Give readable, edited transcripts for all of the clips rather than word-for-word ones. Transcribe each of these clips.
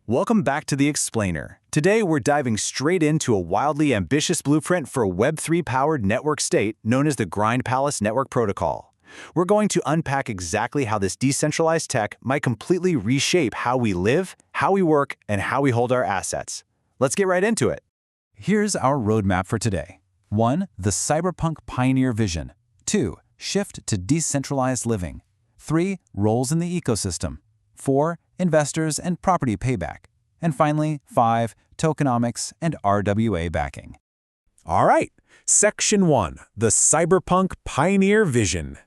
Welcome back to The Explainer. Today, we're diving straight into a wildly ambitious blueprint for a Web3-powered network state known as the Grind Palace Network Protocol. We're going to unpack exactly how this decentralized tech might completely reshape how we live, how we work, and how we hold our assets. Let's get right into it. Here's our roadmap for today. 1. The cyberpunk pioneer vision. 2. Shift to decentralized living. 3. Roles in the ecosystem. 4. Investors and property payback. And finally, 5. Tokenomics and RWA backing. All right, Section 1, the cyberpunk pioneer vision.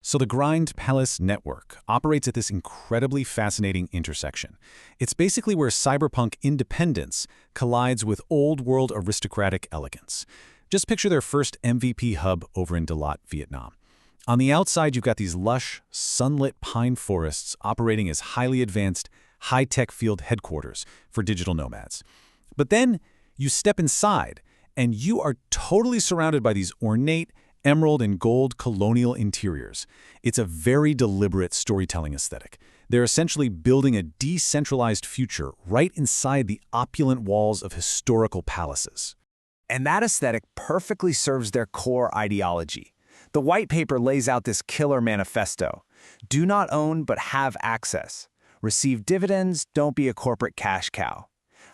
So the Grind Palace Network operates at this incredibly fascinating intersection. It's basically where cyberpunk independence collides with old-world aristocratic elegance. Just picture their first MVP hub over in Lat, Vietnam. On the outside, you've got these lush, sunlit pine forests operating as highly advanced, high-tech field headquarters for digital nomads. But then you step inside, and you are totally surrounded by these ornate, emerald and gold colonial interiors. It's a very deliberate storytelling aesthetic. They're essentially building a decentralized future right inside the opulent walls of historical palaces. And that aesthetic perfectly serves their core ideology. The white paper lays out this killer manifesto. Do not own, but have access. Receive dividends, don't be a corporate cash cow.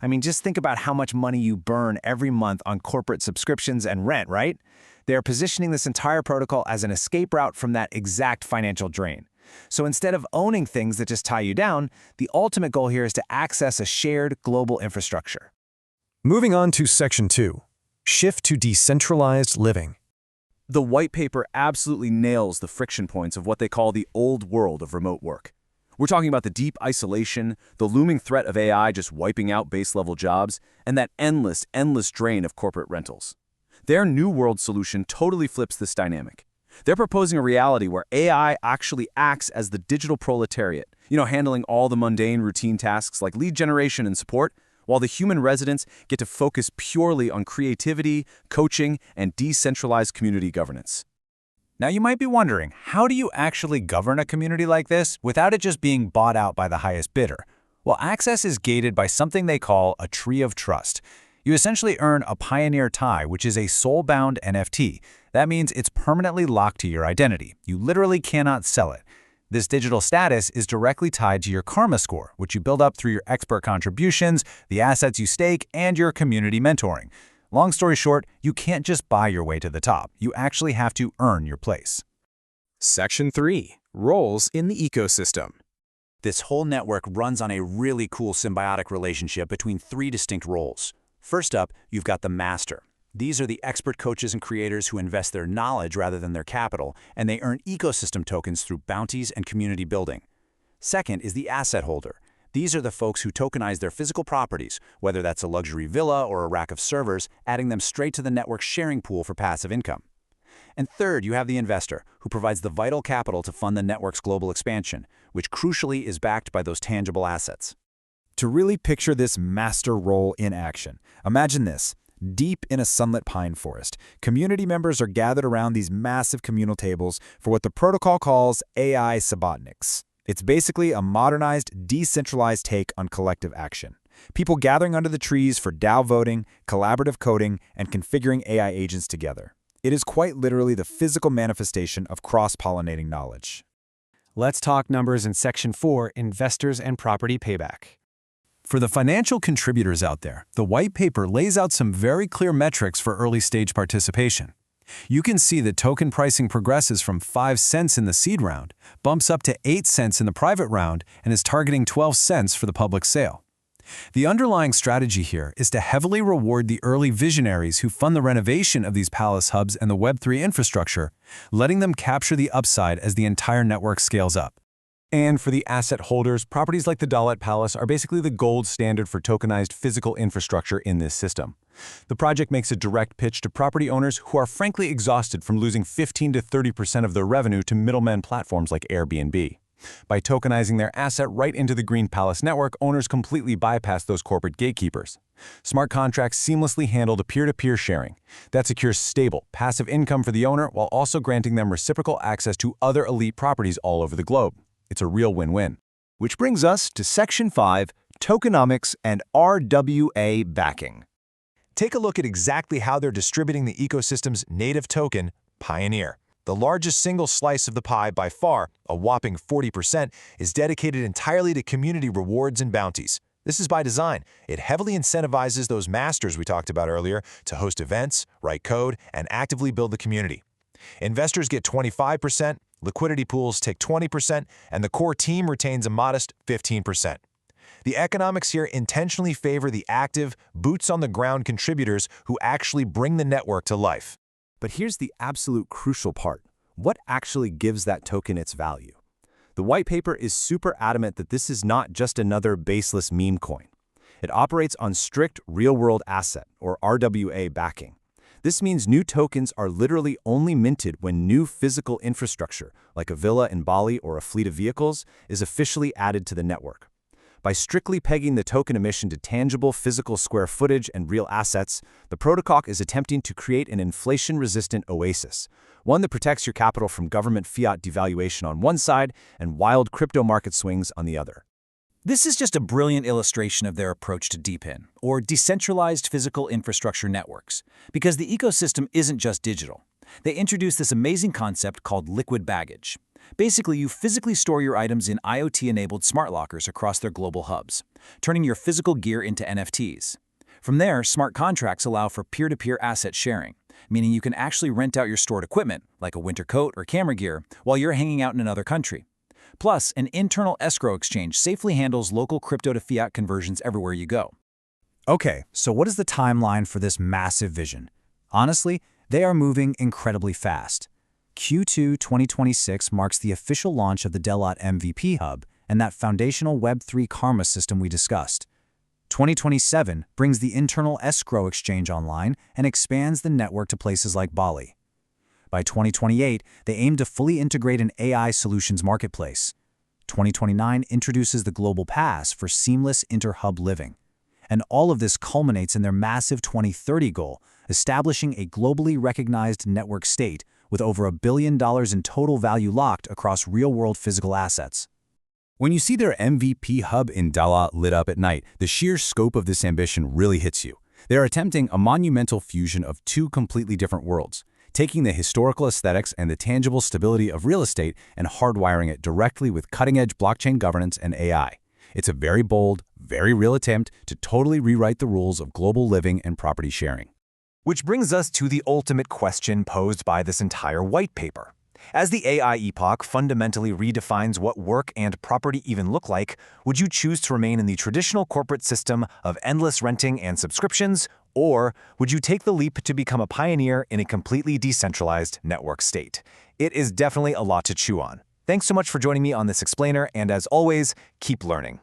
I mean, just think about how much money you burn every month on corporate subscriptions and rent, right? They are positioning this entire protocol as an escape route from that exact financial drain. So instead of owning things that just tie you down, the ultimate goal here is to access a shared global infrastructure. Moving on to Section 2, shift to decentralized living. The white paper absolutely nails the friction points of what they call the old world of remote work. We're talking about the deep isolation, the looming threat of AI just wiping out base-level jobs, and that endless drain of corporate rentals. Their New World solution totally flips this dynamic. They're proposing a reality where AI actually acts as the digital proletariat, handling all the mundane routine tasks like lead generation and support, while the human residents get to focus purely on creativity, coaching, and decentralized community governance. Now you might be wondering, how do you actually govern a community like this without it just being bought out by the highest bidder? Well, access is gated by something they call a tree of trust. You essentially earn a pioneer tie, which is a soul-bound NFT. That means it's permanently locked to your identity. You literally cannot sell it. This digital status is directly tied to your karma score, which you build up through your expert contributions, the assets you stake, and your community mentoring. Long story short, you can't just buy your way to the top. You actually have to earn your place. Section 3, roles in the ecosystem. This whole network runs on a really cool symbiotic relationship between 3 distinct roles. First up, you've got the master. These are the expert coaches and creators who invest their knowledge rather than their capital, and they earn ecosystem tokens through bounties and community building. Second is the asset holder. These are the folks who tokenize their physical properties, whether that's a luxury villa or a rack of servers, adding them straight to the network's sharing pool for passive income. And third, you have the investor, who provides the vital capital to fund the network's global expansion, which crucially is backed by those tangible assets. To really picture this master role in action, imagine this. Deep in a sunlit pine forest, community members are gathered around these massive communal tables for what the protocol calls AI sabotniks. It's basically a modernized, decentralized take on collective action. People gathering under the trees for DAO voting, collaborative coding, and configuring AI agents together. It is quite literally the physical manifestation of cross-pollinating knowledge. Let's talk numbers in Section 4, investors and property payback. For the financial contributors out there, the white paper lays out some very clear metrics for early-stage participation. You can see that token pricing progresses from 5 cents in the seed round, bumps up to 8 cents in the private round, and is targeting 12 cents for the public sale. The underlying strategy here is to heavily reward the early visionaries who fund the renovation of these palace hubs and the Web3 infrastructure, letting them capture the upside as the entire network scales up. And for the asset holders, properties like the Lat Palace are basically the gold standard for tokenized physical infrastructure in this system. The project makes a direct pitch to property owners who are frankly exhausted from losing 15 to 30% of their revenue to middlemen platforms like Airbnb. By tokenizing their asset right into the Green Palace network, owners completely bypass those corporate gatekeepers. Smart contracts seamlessly handle the peer-to-peer sharing. That secures stable, passive income for the owner while also granting them reciprocal access to other elite properties all over the globe. It's a real win-win. Which brings us to Section 5, Tokenomics and RWA backing. Take a look at exactly how they're distributing the ecosystem's native token, Pioneer. The largest single slice of the pie by far, a whopping 40%, is dedicated entirely to community rewards and bounties. This is by design. It heavily incentivizes those masters we talked about earlier to host events, write code, and actively build the community. Investors get 25%, liquidity pools take 20%, and the core team retains a modest 15%. The economics here intentionally favor the active, boots-on-the-ground contributors who actually bring the network to life. But here's the absolute crucial part. What actually gives that token its value? The white paper is super adamant that this is not just another baseless meme coin. It operates on strict real-world asset, or RWA backing. This means new tokens are literally only minted when new physical infrastructure, like a villa in Bali or a fleet of vehicles, is officially added to the network. By strictly pegging the token emission to tangible physical square footage and real assets, the protocol is attempting to create an inflation-resistant oasis, one that protects your capital from government fiat devaluation on one side and wild crypto market swings on the other. This is just a brilliant illustration of their approach to DePIN, or Decentralized Physical Infrastructure Networks, because the ecosystem isn't just digital. They introduced this amazing concept called liquid baggage. Basically, you physically store your items in IoT-enabled smart lockers across their global hubs, turning your physical gear into NFTs. From there, smart contracts allow for peer-to-peer asset sharing, meaning you can actually rent out your stored equipment, like a winter coat or camera gear, while you're hanging out in another country. Plus, an internal escrow exchange safely handles local crypto-to-fiat conversions everywhere you go. Okay, so what is the timeline for this massive vision? Honestly, they are moving incredibly fast. Q2 2026 marks the official launch of the Delat MVP Hub and that foundational Web3 karma system we discussed. 2027 brings the internal escrow exchange online and expands the network to places like Bali. By 2028, they aim to fully integrate an AI solutions marketplace. 2029 introduces the Global Pass for seamless inter-hub living. And all of this culminates in their massive 2030 goal, establishing a globally recognized network state with over $1 billion in total value locked across real-world physical assets. When you see their MVP hub in Delat lit up at night, the sheer scope of this ambition really hits you. They're attempting a monumental fusion of two completely different worlds, taking the historical aesthetics and the tangible stability of real estate and hardwiring it directly with cutting-edge blockchain governance and AI. It's a very bold, very real attempt to totally rewrite the rules of global living and property sharing. Which brings us to the ultimate question posed by this entire white paper. As the AI epoch fundamentally redefines what work and property even look like, would you choose to remain in the traditional corporate system of endless renting and subscriptions, or would you take the leap to become a pioneer in a completely decentralized network state? It is definitely a lot to chew on. Thanks so much for joining me on this explainer, and as always, keep learning.